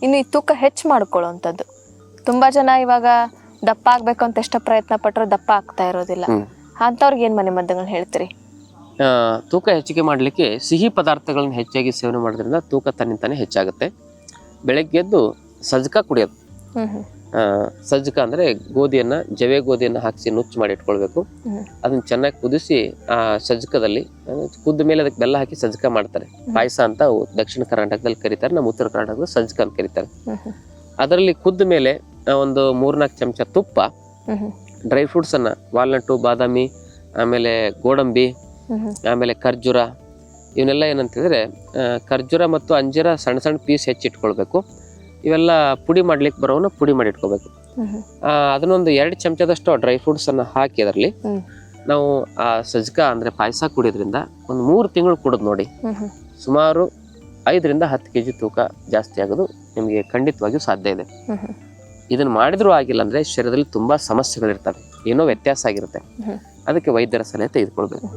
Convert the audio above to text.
ಇನ್ನು ಈ ತೂಕ ಹೆಚ್ಚು ಮಾಡ್ಕೊಳ್ಳೋವಂಥದ್ದು. ತುಂಬಾ ಜನ ಇವಾಗ ದಪ್ಪ ಆಗ್ಬೇಕು ಅಂತ ಎಷ್ಟು ಪ್ರಯತ್ನ ಪಟ್ಟರು ದಪ್ಪ ಆಗ್ತಾ ಇರೋದಿಲ್ಲ. ಅಂಥವ್ರಿಗೆ ಏನು ಮನೆ ಮದ್ದುಗಳನ್ನ ಹೇಳ್ತೀರಿ? ತೂಕ ಹೆಚ್ಚಿಗೆ ಮಾಡಲಿಕ್ಕೆ ಸಿಹಿ ಪದಾರ್ಥಗಳನ್ನ ಹೆಚ್ಚಾಗಿ ಸೇವನೆ ಮಾಡೋದ್ರಿಂದ ತೂಕ ತನ್ನಿಂತಾನೆ ಹೆಚ್ಚಾಗುತ್ತೆ. ಬೆಳಗ್ಗೆ ಎದ್ದು ಸಜ್ಜಕ ಕುಡಿಯೋದು. ಸಜ್ಜಕ ಅಂದ್ರೆ ಗೋಧಿಯನ್ನ, ಜವೆ ಗೋಧಿಯನ್ನ ಹಾಕಿಸಿ ನುಚ್ಚು ಮಾಡಿ ಇಟ್ಕೊಳ್ಬೇಕು. ಅದನ್ನ ಚೆನ್ನಾಗಿ ಕುದಿಸಿ ಆ ಸಜ್ಜಕದಲ್ಲಿ ಕುದ್ದ ಮೇಲೆ ಅದಕ್ಕೆ ಬೆಲ್ಲ ಹಾಕಿ ಸಜ್ಜಕ ಮಾಡ್ತಾರೆ. ಪಾಯಸ ಅಂತ ದಕ್ಷಿಣ ಕರ್ನಾಟಕದಲ್ಲಿ ಕರೀತಾರೆ, ನಮ್ಮ ಉತ್ತರ ಕರ್ನಾಟಕದಲ್ಲಿ ಸಜ್ಜಕ ಅಂತ ಕರೀತಾರೆ. ಅದರಲ್ಲಿ ಕುದ್ದ ಮೇಲೆ ಒಂದು 3-4 ಚಮಚ ತುಪ್ಪ, ಡ್ರೈ ಫ್ರೂಟ್ಸ್ ಅನ್ನ, ವಾಲ್ನಟ್ಟು, ಬಾದಾಮಿ, ಆಮೇಲೆ ಗೋಡಂಬಿ, ಆಮೇಲೆ ಖರ್ಜೂರ, ಇವನ್ನೆಲ್ಲ ಏನಂತಂದ್ರೆ ಖರ್ಜೂರ ಮತ್ತು ಅಂಜೀರ ಸಣ್ಣ ಸಣ್ಣ ಪೀಸ್ ಹೆಚ್ಚಿಟ್ಕೊಳ್ಬೇಕು. ಇವೆಲ್ಲ ಪುಡಿ ಮಾಡ್ಲಿಕ್ಕೆ ಬರೋವನ್ನ ಪುಡಿ ಮಾಡಿ ಇಟ್ಕೋಬೇಕು. ಅದನ್ನೊಂದು 2 ಚಮಚದಷ್ಟು ಡ್ರೈ ಫ್ರೂಟ್ಸ್ ಅನ್ನ ಹಾಕಿ ಅದರಲ್ಲಿ ನಾವು ಆ ಸಜ್ಜಕ ಅಂದ್ರೆ ಪಾಯಸ ಕುಡಿಯೋದ್ರಿಂದ ಒಂದು 3 ತಿಂಗಳು ಕುಡಿದ್ ನೋಡಿ, ಸುಮಾರು 5-10 kg ತೂಕ ಜಾಸ್ತಿ ಆಗೋದು ನಿಮಗೆ ಖಂಡಿತವಾಗಿಯೂ ಸಾಧ್ಯ ಇದೆ. ಇದನ್ನ ಮಾಡಿದ್ರೂ ಆಗಿಲ್ಲ ಅಂದ್ರೆ ಶರೀರದಲ್ಲಿ ತುಂಬಾ ಸಮಸ್ಯೆಗಳಿರ್ತವೆ, ಏನೋ ವ್ಯತ್ಯಾಸ ಆಗಿರುತ್ತೆ. ಅದಕ್ಕೆ ವೈದ್ಯರ ಸಲಹೆ ತೆಗೆದುಕೊಳ್ಬೇಕು.